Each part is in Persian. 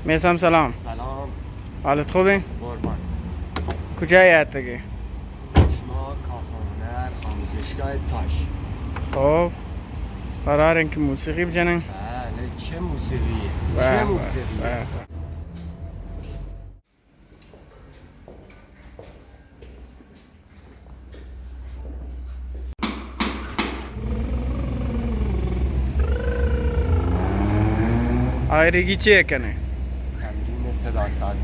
میسم سلام. سلام. حالت خوبه؟ قربان. کجای هستگی؟ شما کافه هنر آموزشگاه تاش. خب قرار اینکه موسیقی بجنن؟ بله چه موسیقی؟ به چه به، موسیقی؟ به به. آیرگی چیه کنه؟ تمرین صدا سازی.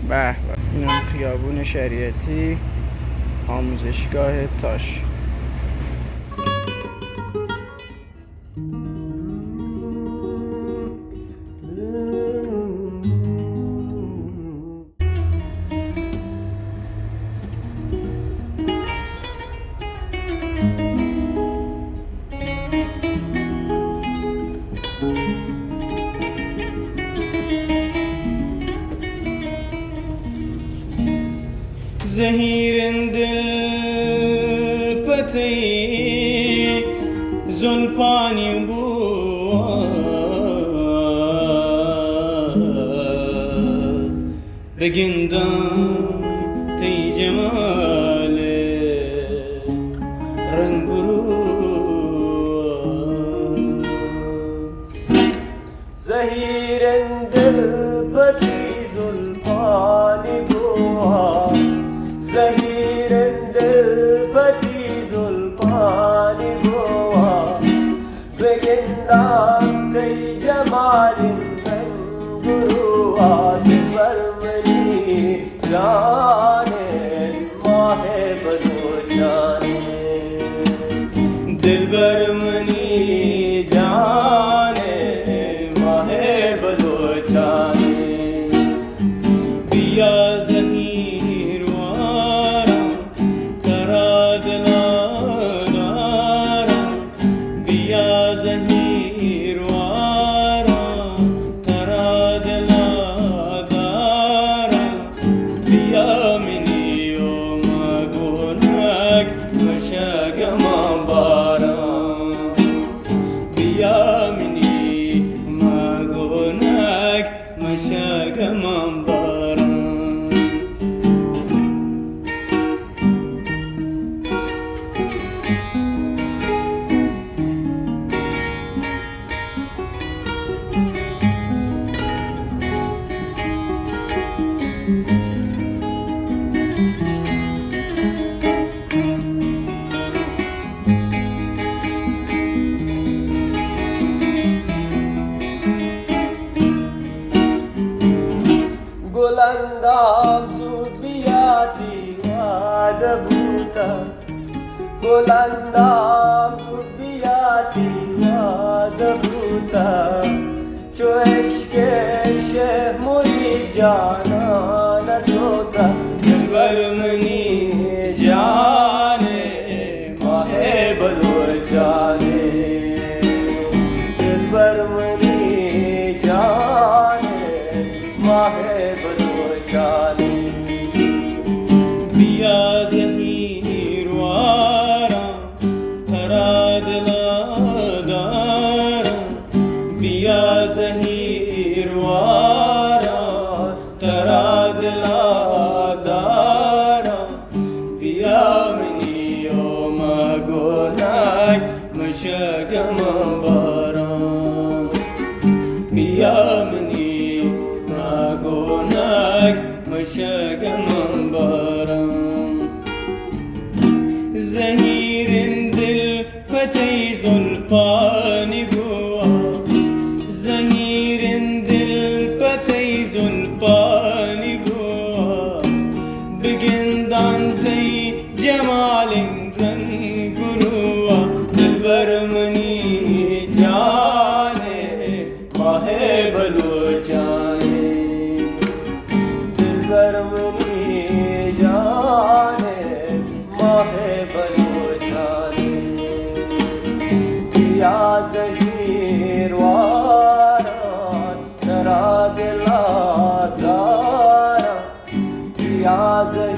به به. این هم خیابون شریعتی آموزشگاه تاش. زهیر دل پتی زلپانی بو بگندم تی جمال رنگ رو زهیر دل پتی زلپانی بو زهیر دل پتی زلپانی بوا بگندم تی جمال رنگروا دلبرمنی جان ماه بلوچانی دلبرمنی جان ماه بلوچانی بیا زهیر بیا زهیر وارا ترا دلا دارا بیا منی و مگونک مشاگم بارا بیا منی مگونک مشاگم بارا گلندام زود بیاتی وعده بوتا گلندام زود بیاتی وعده بوتا چو عشق شه مرید جانا نسوتا دلبر منی جان ماه بلوچانی دلبر منی جان ماه بلوچانی بیا زهیر وارا ترا دلا دارا بیا زهیر وارا ترا دلا دارا بیا منی و مگونک مشاگم بارا بیا منی مگونک مشاگم بارا زهیر دل پتی زلپانی بوا زهیر دل پتی زلپانی بوا بگندان تی جمال رنگ روا دلبر منی جان ماه بلوچانی دلبر منی جان ماه بلوچانی بیا زهیر وارا ترا دلا دارا بیا زهیر